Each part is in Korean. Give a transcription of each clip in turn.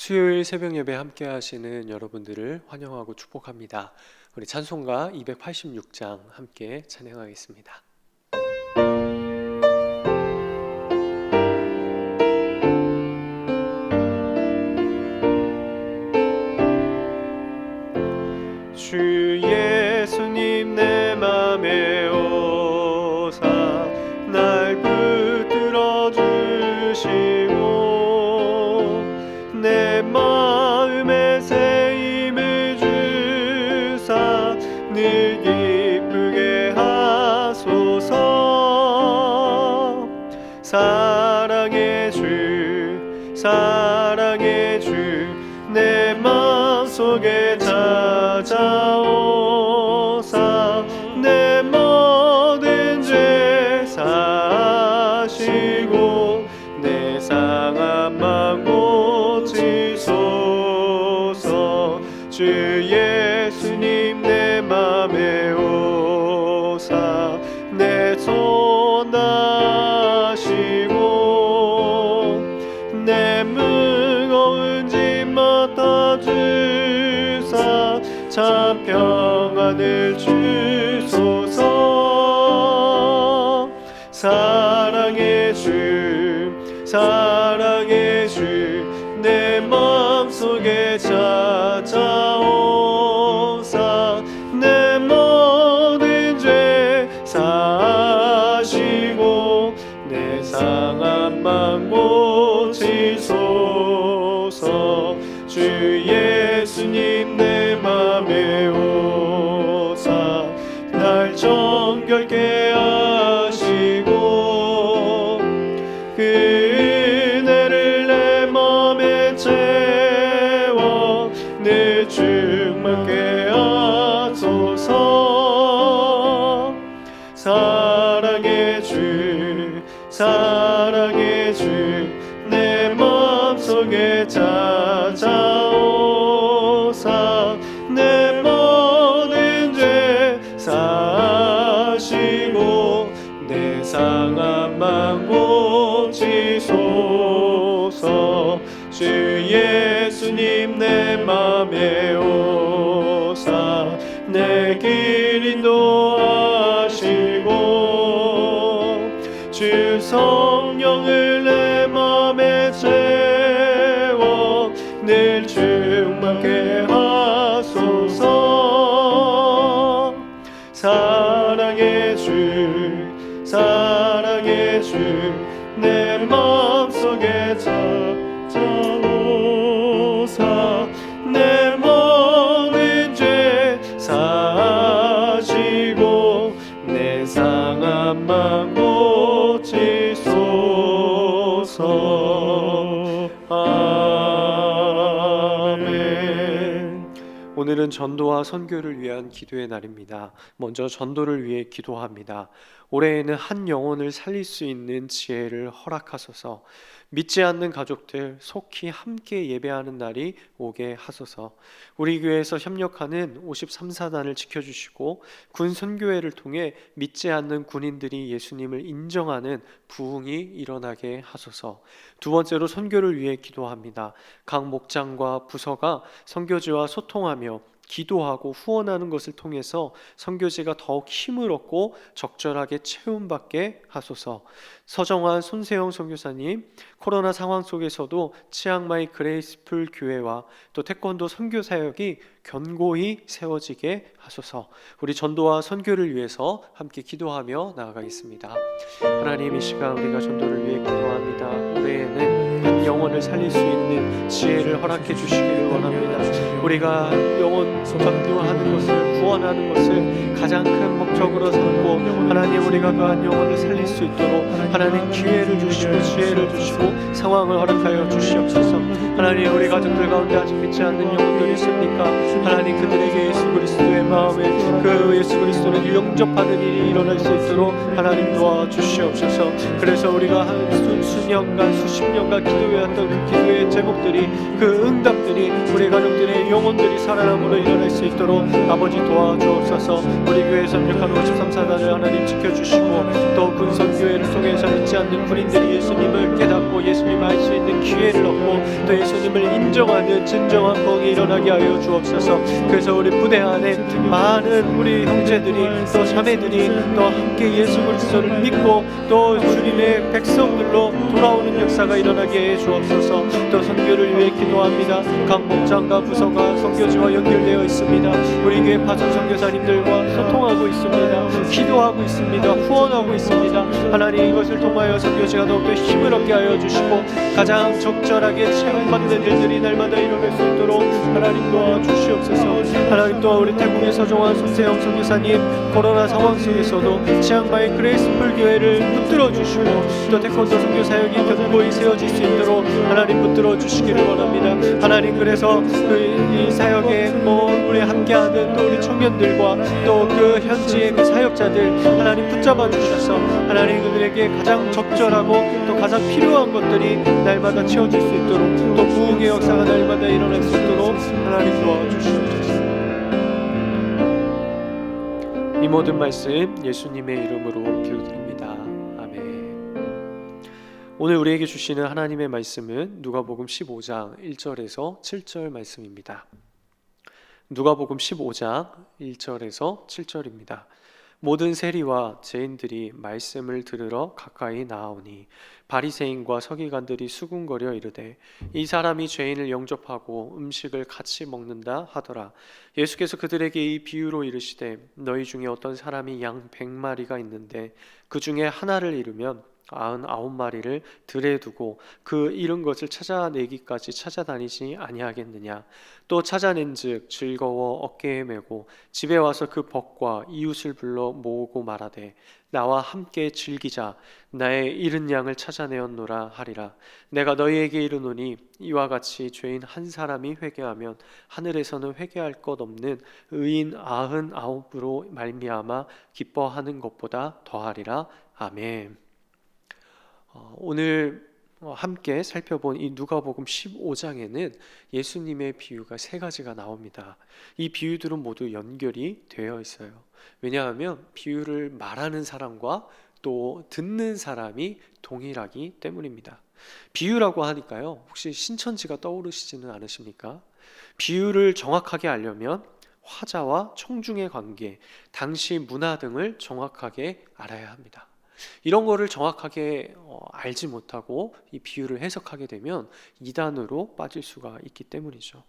수요일 새벽 예배 함께 하시는 여러분들을 환영하고 축복합니다. 우리 찬송가 286장 함께 찬양하겠습니다. 주 예수님 내 맘에 오사 날 붙들어 주시고 내 마음에 새 힘을 주사 늘 기쁘게 하소서. 사랑의 주 내 마음속에 찾아오사 내 모든 죄 사하시고 내 상한 맘 고치소서. 주 예수님 내 맘에 오사 내 손 다시고 내 무거운 짐 맡아주사 참 평안을 주소서. 사랑의 주 내 마음속에 찾아오사 내 모든 죄 사하시고 내 상한 맘 고치소서. 주 예수님 내 맘에 오사 날 정결케 하시고 그 은혜를 내 맘에 채워 늘 충만케 하소서. 사랑의 주 내 마음속에 찾아오사 내 모든 죄 사하시고 내 상한 맘 고치소서. 주 예수님 내 맘에 오사 내 길 인도하시고 주 성령을 내 맘에 채워 늘 충만케 하소서. 사랑의 주 내 마음속에 찾아오사 내 모든 죄 사하시고 내 상한 맘 고치소서. 아멘. 오늘은 전도와 선교를 위한 기도의 날입니다. 먼저 전도를 위해 기도합니다. 올해에는 한 영혼을 살릴 수 있는 지혜를 허락하소서. 믿지 않는 가족들 속히 함께 예배하는 날이 오게 하소서. 우리 교회에서 협력하는 53사단을 지켜주시고 군 선교회를 통해 믿지 않는 군인들이 예수님을 인정하는 부흥이 일어나게 하소서. 두 번째로 선교를 위해 기도합니다. 각 목장과 부서가 선교지와 소통하며 기도하고 후원하는 것을 통해서 선교지가 더욱 힘을 얻고 적절하게 채움받게 하소서. 서정환 손세영 선교사님, 코로나 상황 속에서도 치앙마이 그레이스풀 교회와 또 태권도 선교 사역이 견고히 세워지게 하소서. 우리 전도와 선교를 위해서 함께 기도하며 나아가겠습니다. 하나님, 이 시간 우리가 전도를 위해 기도합니다. 올해에는 한 영혼을 살릴 수 있는 지혜를 허락해 주시기를 원합니다. 우리가 영혼 전도하는 것을, 구원하는 것을 가장 큰 목적으로 삼고 하나님, 우리가 그 한 영혼을 살릴 수 있도록 하나님 기회를 주시고 지혜를 주시고 상황을 허락하여 주시옵소서. 하나님, 우리 가족들 가운데 아직 믿지 않는 영혼들이 있습니까? 하나님, 그들에게 예수 그리스도의 마음에 그 예수 그리스도를 영접하는 일이 일어날 수 있도록 하나님 도와주시옵소서. 그래서 우리가 수년간 수십 년간 기도해 기도해왔던 그 기도의 제목들이, 그 응답들이 우리 가족들의 영혼들이 살아남으로 일어날 수 있도록 아버지 도와주옵소서. 우리 교회 섬력하는 53사단을 하나님 지켜주시고, 또 군선교회를 통해서 믿지 않는 군인들이 예수님을 깨닫고 예수님을 알 수 있는 기회를 얻고 또 예수님을 인정하는 진정한 공이 일어나게 하여 주옵소서. 그래서 우리 부대 안에 많은 우리 형제들이 또 자매들이 또 함께 예수 그리스도를 믿고 또 주님의 백성들로 돌아오는 역사가 일어나게 해 주옵소서. 또 선교를 위해 기도합니다. 각 목장과 부서가 선교지와 연결되어 있습니다. 우리 교회 파송 선교사님들과 소통하고 있습니다. 기도하고 있습니다. 후원하고 있습니다. 하나님, 이것을 통하여 선교지가 더욱더 힘을 얻게 하여 주시고 가장 적절하게 체험받는 일들이 날마다 일어날 수 있도록 하나님 도와주시옵소서. 하나님, 또 우리 태국의 서종환 손세영 선교사님 코로나 상황 속에서도 치앙마이 그레이스풀 교회를 붙들어 주시고 또 태권도 선교 사역이 견고히 세워질 수 있도록 하나님 붙들어 주시기를 원합니다. 하나님, 그래서 이 사역에 우리 함께하는 또 우리 청년들과 또 그 현지의 그 사역자들 하나님 붙잡아 주셔서 하나님 그들에게 가장 적절하고 또 가장 필요한 것들이 날마다 채워질 수 있도록 또 부흥의 역사가 날마다 일어날 수 있도록 하나님 도와주시옵소서. 이 모든 말씀 예수님의 이름으로 기도드립니다. 아멘. 오늘 우리에게 주시는 하나님의 말씀은 누가복음 15장 1절에서 7절 말씀입니다. 누가복음 15장 1절에서 7절입니다. 모든 세리와 죄인들이 말씀을 들으러 가까이 나아오니 바리새인과 서기관들이 수군거려 이르되 이 사람이 죄인을 영접하고 음식을 같이 먹는다 하더라. 예수께서 그들에게 이 비유로 이르시되 너희 중에 어떤 사람이 양 100마리가 있는데 그 중에 하나를 잃으면 99마리를 들에 두고 그 잃은 것을 찾아내기까지 찾아다니지 아니하겠느냐. 또 찾아낸즉 즐거워 어깨에 메고 집에 와서 그 벗과 이웃을 불러 모으고 말하되 나와 함께 즐기자. 나의 잃은 양을 찾아내었노라 하리라. 내가 너희에게 이르노니 이와 같이 죄인 한 사람이 회개하면 하늘에서는 회개할 것 없는 의인 99으로 말미암아 기뻐하는 것보다 더하리라. 아멘. 오늘 함께 살펴본 이 누가복음 15장에는 예수님의 비유가 3가지가 나옵니다. 이 비유들은 모두 연결이 되어 있어요. 왜냐하면 비유를 말하는 사람과 또 듣는 사람이 동일하기 때문입니다. 비유라고 하니까요, 혹시 신천지가 떠오르시지는 않으십니까? 비유를 정확하게 알려면 화자와 청중의 관계, 당시 문화 등을 정확하게 알아야 합니다. 이런 거를 정확하게 알지 못하고 이 비유를 해석하게 되면 이단으로 빠질 수가 있기 때문이죠.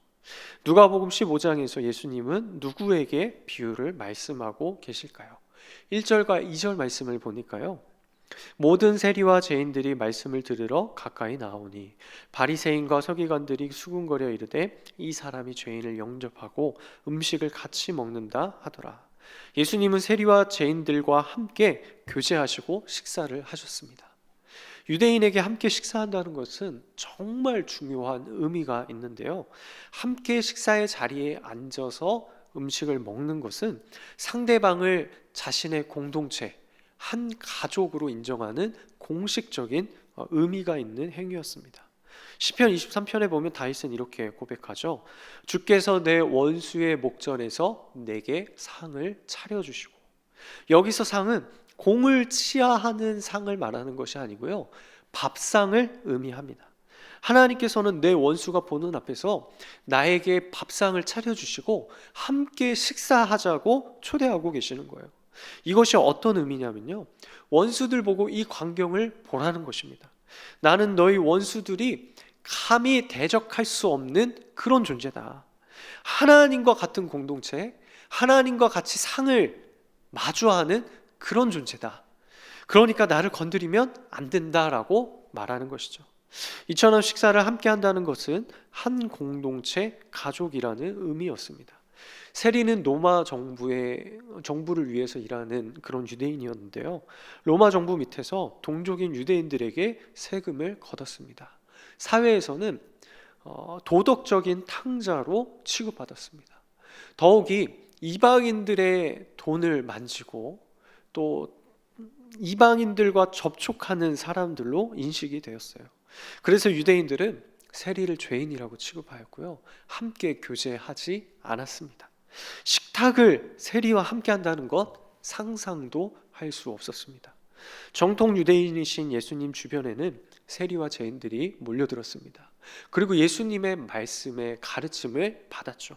누가복음 15장에서 예수님은 누구에게 비유를 말씀하고 계실까요? 1절과 2절 말씀을 보니까요, 모든 세리와 죄인들이 말씀을 들으러 가까이 나오니 바리새인과 서기관들이 수군거려 이르되 이 사람이 죄인을 영접하고 음식을 같이 먹는다 하더라. 예수님은 세리와 죄인들과 함께 교제하시고 식사를 하셨습니다. 유대인에게 함께 식사한다는 것은 정말 중요한 의미가 있는데요, 함께 식사의 자리에 앉아서 음식을 먹는 것은 상대방을 자신의 공동체, 한 가족으로 인정하는 공식적인 의미가 있는 행위였습니다. 시편 23편에 보면 다윗은 이렇게 고백하죠. 주께서 내 원수의 목전에서 내게 상을 차려주시고, 여기서 상은 공을 치하하는 상을 말하는 것이 아니고요, 밥상을 의미합니다. 하나님께서는 내 원수가 보는 앞에서 나에게 밥상을 차려주시고 함께 식사하자고 초대하고 계시는 거예요. 이것이 어떤 의미냐면요, 원수들 보고 이 광경을 보라는 것입니다. 나는 너희 원수들이 감히 대적할 수 없는 그런 존재다. 하나님과 같은 공동체, 하나님과 같이 상을 마주하는 그런 존재다. 그러니까 나를 건드리면 안 된다라고 말하는 것이죠. 이처럼 식사를 함께 한다는 것은 한 공동체, 가족이라는 의미였습니다. 세리는 로마 정부를 위해서 일하는 그런 유대인이었는데요, 로마 정부 밑에서 동족인 유대인들에게 세금을 걷었습니다. 사회에서는 도덕적인 탕자로 취급받았습니다. 더욱이 이방인들의 돈을 만지고 또 이방인들과 접촉하는 사람들로 인식이 되었어요. 그래서 유대인들은 세리를 죄인이라고 취급하였고요, 함께 교제하지 않았습니다. 식탁을 세리와 함께 한다는 것 상상도 할 수 없었습니다. 정통 유대인이신 예수님 주변에는 세리와 죄인들이 몰려들었습니다. 그리고 예수님의 말씀의 가르침을 받았죠.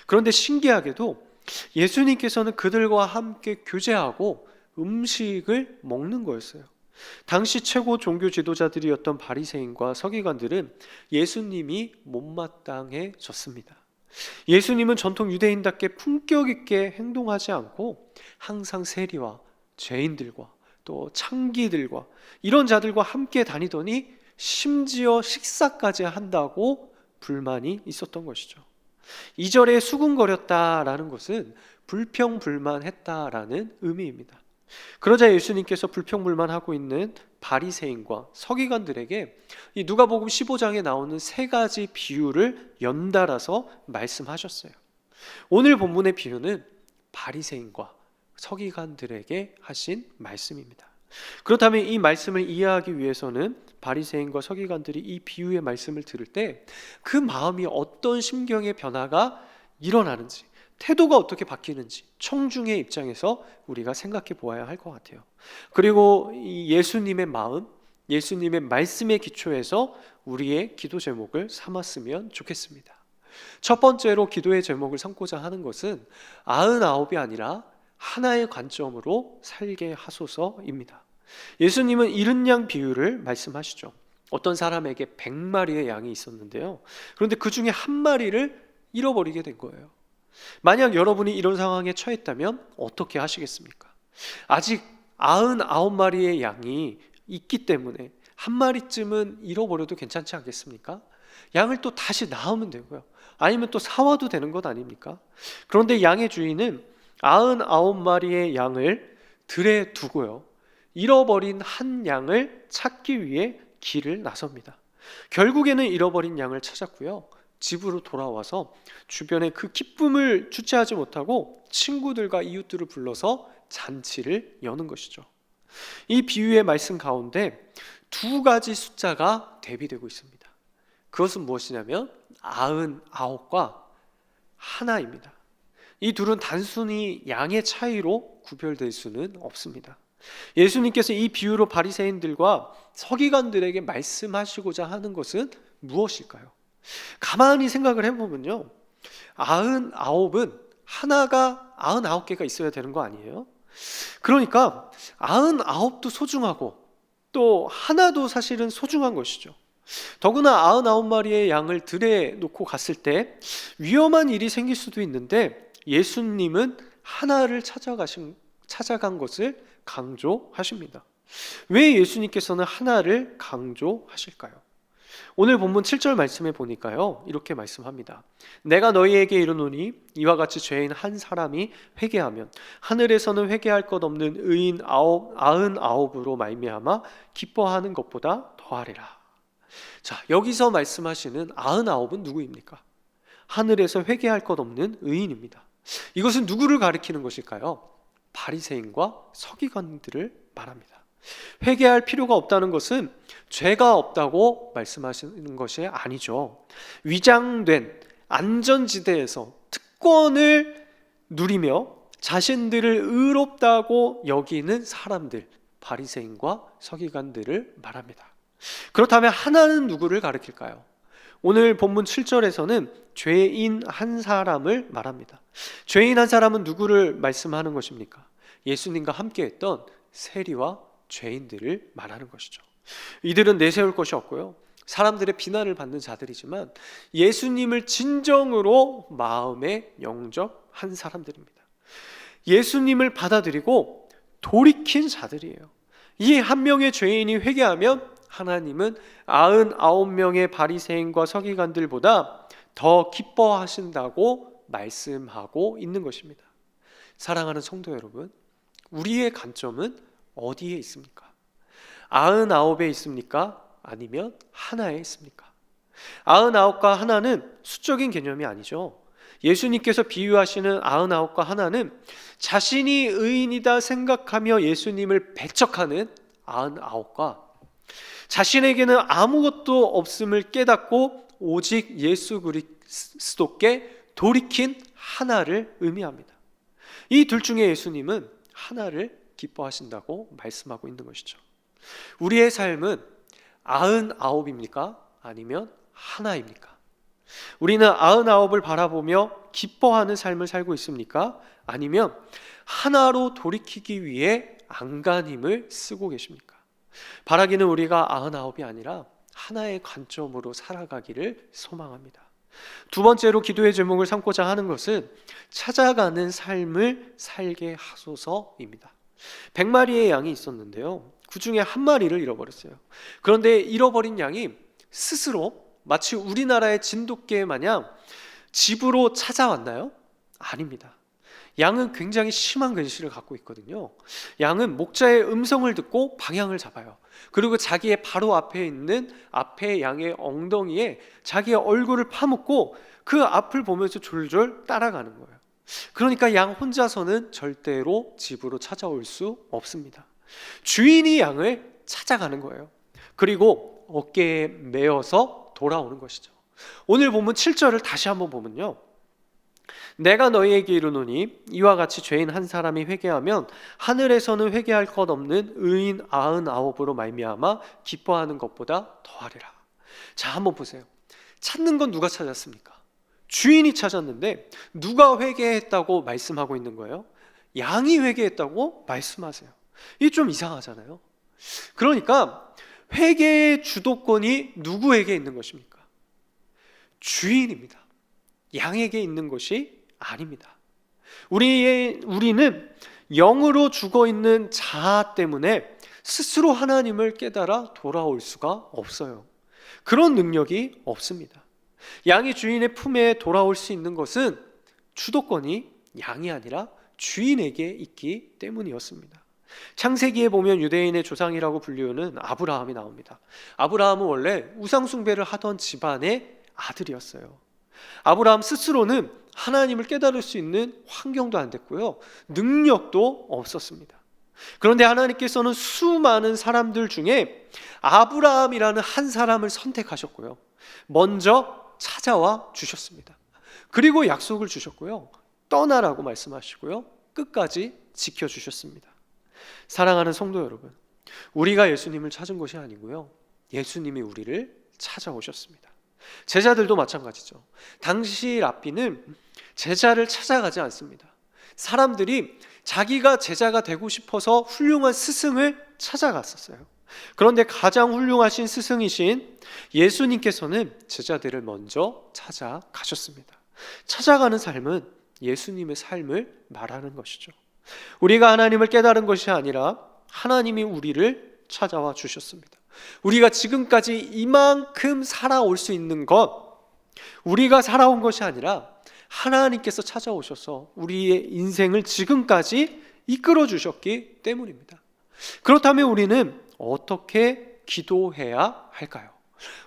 그런데 신기하게도 예수님께서는 그들과 함께 교제하고 음식을 먹는 거였어요. 당시 최고 종교 지도자들이었던 바리새인과 서기관들은 예수님이 못마땅해졌습니다. 예수님은 전통 유대인답게 품격 있게 행동하지 않고 항상 세리와 죄인들과 또 창기들과 이런 자들과 함께 다니더니 심지어 식사까지 한다고 불만이 있었던 것이죠. 2절에 수군거렸다라는 것은 불평불만했다라는 의미입니다. 그러자 예수님께서 불평불만하고 있는 바리새인과 서기관들에게 이 누가복음 15장에 나오는 세 가지 비유를 연달아서 말씀하셨어요. 오늘 본문의 비유는 바리새인과 서기관들에게 하신 말씀입니다. 그렇다면 이 말씀을 이해하기 위해서는 바리새인과 서기관들이 이 비유의 말씀을 들을 때 그 마음이 어떤 심경의 변화가 일어나는지, 태도가 어떻게 바뀌는지 청중의 입장에서 우리가 생각해 보아야 할 것 같아요. 그리고 이 예수님의 마음, 예수님의 말씀의 기초에서 우리의 기도 제목을 삼았으면 좋겠습니다. 첫 번째로 기도의 제목을 삼고자 하는 것은 99이 아니라 하나의 관점으로 살게 하소서입니다. 예수님은 이른 양 비유를 말씀하시죠. 어떤 사람에게 100마리의 양이 있었는데요, 그런데 그 중에 한 마리를 잃어버리게 된 거예요. 만약 여러분이 이런 상황에 처했다면 어떻게 하시겠습니까? 아직 99마리의 양이 있기 때문에 한 마리쯤은 잃어버려도 괜찮지 않겠습니까? 양을 또 다시 낳으면 되고요, 아니면 또 사와도 되는 것 아닙니까? 그런데 양의 주인은 99마리의 양을 들에 두고요, 잃어버린 한 양을 찾기 위해 길을 나섭니다. 결국에는 잃어버린 양을 찾았고요, 집으로 돌아와서 주변에 그 기쁨을 주체하지 못하고 친구들과 이웃들을 불러서 잔치를 여는 것이죠. 이 비유의 말씀 가운데 두 가지 숫자가 대비되고 있습니다. 그것은 무엇이냐면 99과 하나입니다. 이 둘은 단순히 양의 차이로 구별될 수는 없습니다. 예수님께서 이 비유로 바리새인들과 서기관들에게 말씀하시고자 하는 것은 무엇일까요? 가만히 생각을 해보면요, 99은 하나가 99개가 있어야 되는 거 아니에요? 그러니까 99도 소중하고 또 하나도 사실은 소중한 것이죠. 더구나 99마리의 양을 들에 놓고 갔을 때 위험한 일이 생길 수도 있는데 예수님은 하나를 찾아간 것을 강조하십니다. 왜 예수님께서는 하나를 강조하실까요? 오늘 본문 7절 말씀에 보니까요, 이렇게 말씀합니다. 내가 너희에게 이르노니 이와 같이 죄인 한 사람이 회개하면 하늘에서는 회개할 것 없는 의인 99으로 말미암아 기뻐하는 것보다 더하리라. 자, 여기서 말씀하시는 99은 누구입니까? 하늘에서 회개할 것 없는 의인입니다. 이것은 누구를 가리키는 것일까요? 바리새인과 서기관들을 말합니다. 회개할 필요가 없다는 것은 죄가 없다고 말씀하시는 것이 아니죠. 위장된 안전지대에서 특권을 누리며 자신들을 의롭다고 여기는 사람들, 바리새인과 서기관들을 말합니다. 그렇다면 하나는 누구를 가리킬까요? 오늘 본문 7절에서는 죄인 한 사람을 말합니다. 죄인 한 사람은 누구를 말씀하는 것입니까? 예수님과 함께했던 세리와 죄인들을 말하는 것이죠. 이들은 내세울 것이 없고요, 사람들의 비난을 받는 자들이지만 예수님을 진정으로 마음에 영접한 사람들입니다. 예수님을 받아들이고 돌이킨 자들이에요. 이 한 명의 죄인이 회개하면 하나님은 99명의 바리새인과 서기관들보다 더 기뻐하신다고 말씀하고 있는 것입니다. 사랑하는 성도 여러분, 우리의 관점은 어디에 있습니까? 99에 있습니까? 아니면 하나에 있습니까? 99과 하나는 수적인 개념이 아니죠. 예수님께서 비유하시는 99과 하나는 자신이 의인이다 생각하며 예수님을 배척하는 99과 자신에게는 아무것도 없음을 깨닫고 오직 예수 그리스도께 돌이킨 하나를 의미합니다. 이 둘 중에 예수님은 하나를 기뻐하신다고 말씀하고 있는 것이죠. 우리의 삶은 99입니까? 아니면 하나입니까? 우리는 99을 바라보며 기뻐하는 삶을 살고 있습니까? 아니면 하나로 돌이키기 위해 안간힘을 쓰고 계십니까? 바라기는 우리가 99이 아니라 하나의 관점으로 살아가기를 소망합니다. 두 번째로 기도의 제목을 삼고자 하는 것은 찾아가는 삶을 살게 하소서입니다. 100마리의 양이 있었는데요, 그 중에 한 마리를 잃어버렸어요. 그런데 잃어버린 양이 스스로 마치 우리나라의 진돗개 마냥 집으로 찾아왔나요? 아닙니다. 양은 굉장히 심한 근시를 갖고 있거든요. 양은 목자의 음성을 듣고 방향을 잡아요. 그리고 자기의 바로 앞에 있는 앞에 양의 엉덩이에 자기의 얼굴을 파묻고 그 앞을 보면서 졸졸 따라가는 거예요. 그러니까 양 혼자서는 절대로 집으로 찾아올 수 없습니다. 주인이 양을 찾아가는 거예요. 그리고 어깨에 메어서 돌아오는 것이죠. 오늘 본문 7절을 다시 한번 보면요, 내가 너희에게 이르노니 이와 같이 죄인 한 사람이 회개하면 하늘에서는 회개할 것 없는 의인 99으로 말미암아 기뻐하는 것보다 더하리라. 자, 한번 보세요. 찾는 건 누가 찾았습니까? 주인이 찾았는데 누가 회개했다고 말씀하고 있는 거예요? 양이 회개했다고 말씀하세요. 이게 좀 이상하잖아요. 그러니까 회개의 주도권이 누구에게 있는 것입니까? 주인입니다. 양에게 있는 것이 아닙니다. 우리는 영으로 죽어있는 자아 때문에 스스로 하나님을 깨달아 돌아올 수가 없어요. 그런 능력이 없습니다. 양이 주인의 품에 돌아올 수 있는 것은 주도권이 양이 아니라 주인에게 있기 때문이었습니다. 창세기에 보면 유대인의 조상이라고 불리우는 아브라함이 나옵니다. 아브라함은 원래 우상 숭배를 하던 집안의 아들이었어요. 아브라함 스스로는 하나님을 깨달을 수 있는 환경도 안 됐고요, 능력도 없었습니다. 그런데 하나님께서는 수많은 사람들 중에 아브라함이라는 한 사람을 선택하셨고요, 먼저 찾아와 주셨습니다. 그리고 약속을 주셨고요, 떠나라고 말씀하시고요, 끝까지 지켜주셨습니다. 사랑하는 성도 여러분, 우리가 예수님을 찾은 것이 아니고요, 예수님이 우리를 찾아오셨습니다. 제자들도 마찬가지죠. 당시 랍비는 제자를 찾아가지 않습니다. 사람들이 자기가 제자가 되고 싶어서 훌륭한 스승을 찾아갔었어요. 그런데 가장 훌륭하신 스승이신 예수님께서는 제자들을 먼저 찾아가셨습니다. 찾아가는 삶은 예수님의 삶을 말하는 것이죠. 우리가 하나님을 깨달은 것이 아니라 하나님이 우리를 찾아와 주셨습니다. 우리가 지금까지 이만큼 살아올 수 있는 것, 우리가 살아온 것이 아니라 하나님께서 찾아오셔서 우리의 인생을 지금까지 이끌어 주셨기 때문입니다. 그렇다면 우리는 어떻게 기도해야 할까요?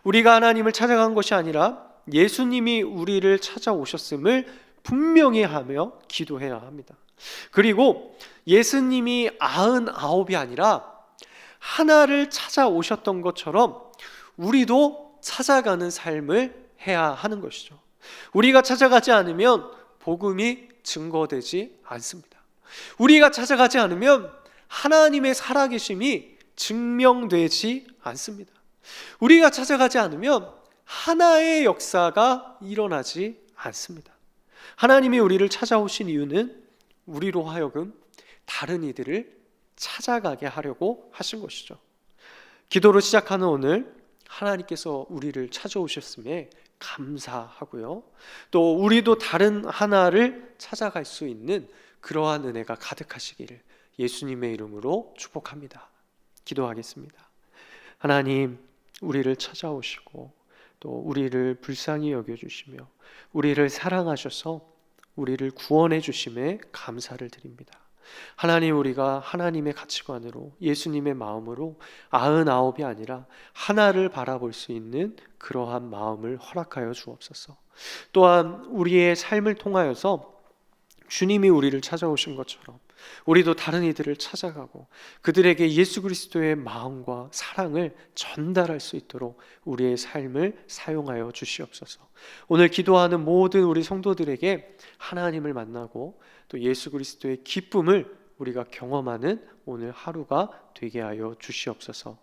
우리가 하나님을 찾아간 것이 아니라 예수님이 우리를 찾아오셨음을 분명히 하며 기도해야 합니다. 그리고 예수님이 99이 아니라 하나를 찾아오셨던 것처럼 우리도 찾아가는 삶을 해야 하는 것이죠. 우리가 찾아가지 않으면 복음이 증거되지 않습니다. 우리가 찾아가지 않으면 하나님의 살아계심이 증명되지 않습니다. 우리가 찾아가지 않으면 하나의 역사가 일어나지 않습니다. 하나님이 우리를 찾아오신 이유는 우리로 하여금 다른 이들을 찾아가게 하려고 하신 것이죠. 기도로 시작하는 오늘, 하나님께서 우리를 찾아오셨음에 감사하고요, 또 우리도 다른 하나를 찾아갈 수 있는 그러한 은혜가 가득하시기를 예수님의 이름으로 축복합니다. 기도하겠습니다. 하나님, 우리를 찾아오시고 또 우리를 불쌍히 여겨주시며 우리를 사랑하셔서 우리를 구원해 주심에 감사를 드립니다. 하나님, 우리가 하나님의 가치관으로 예수님의 마음으로 99이 아니라 하나를 바라볼 수 있는 그러한 마음을 허락하여 주옵소서. 또한 우리의 삶을 통하여서 주님이 우리를 찾아오신 것처럼 우리도 다른 이들을 찾아가고 그들에게 예수 그리스도의 마음과 사랑을 전달할 수 있도록 우리의 삶을 사용하여 주시옵소서. 오늘 기도하는 모든 우리 성도들에게 하나님을 만나고 또 예수 그리스도의 기쁨을 우리가 경험하는 오늘 하루가 되게 하여 주시옵소서.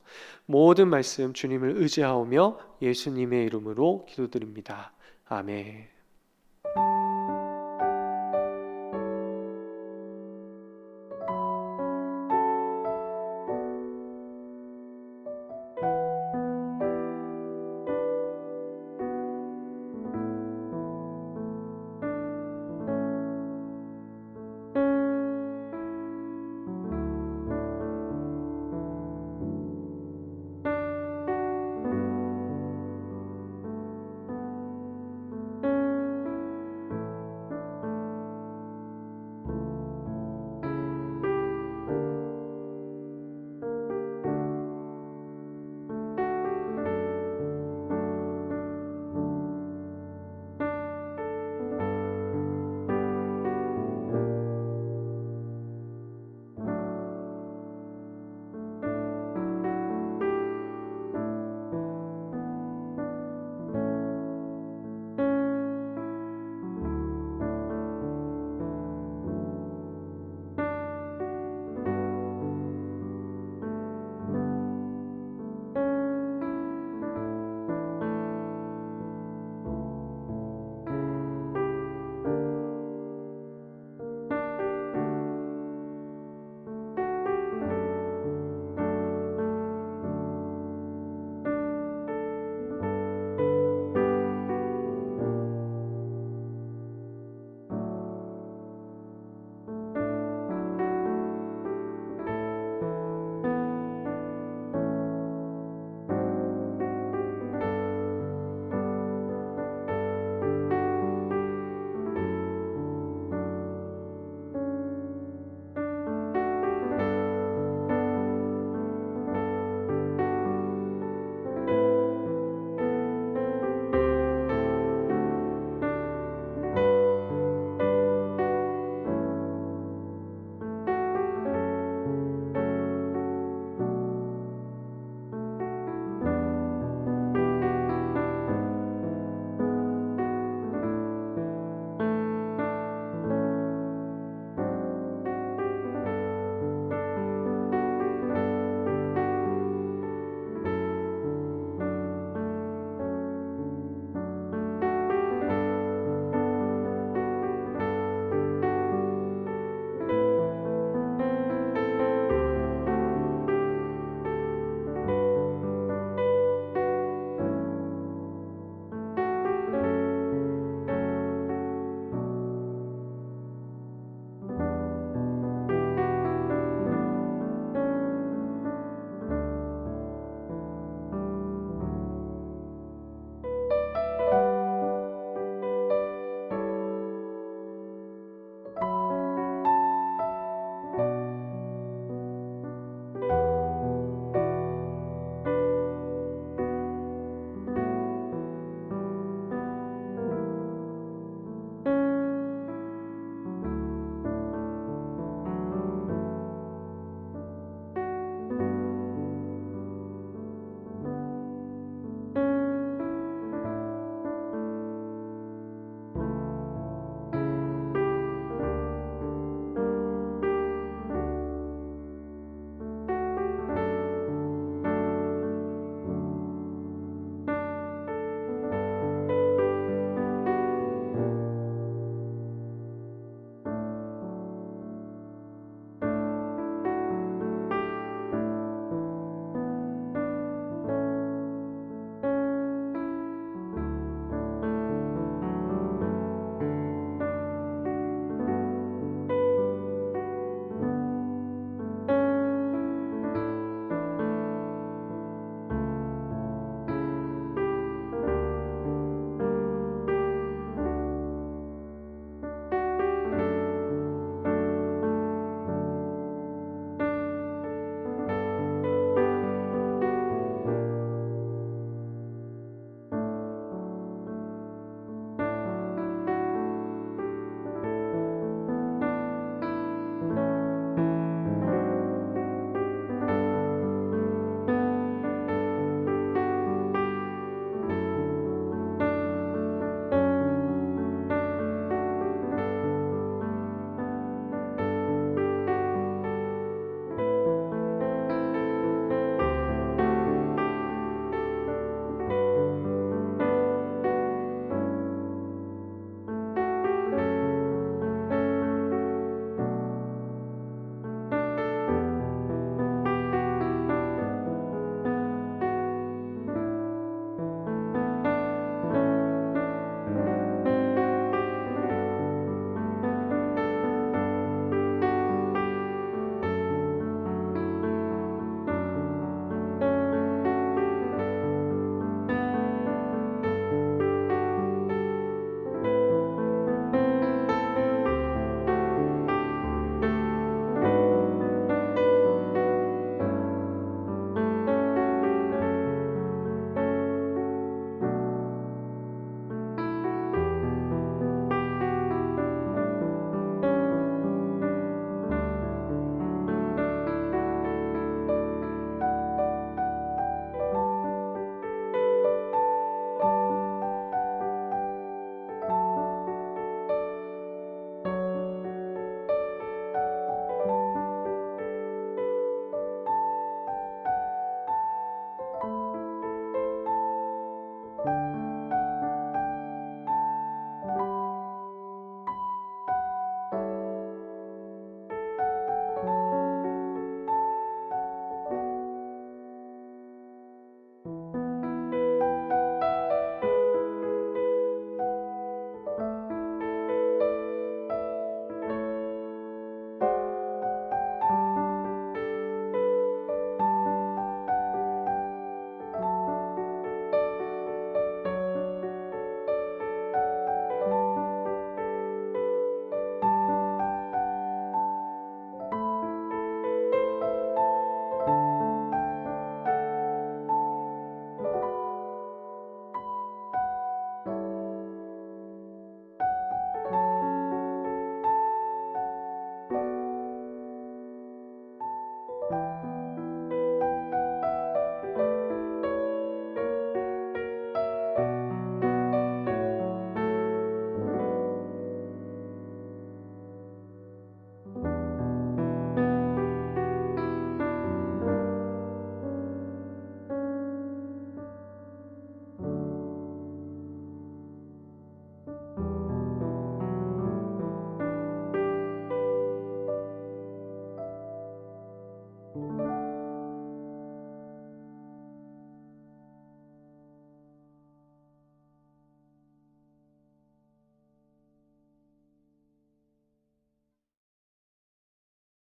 모든 말씀 주님을 의지하오며 예수님의 이름으로 기도드립니다. 아멘.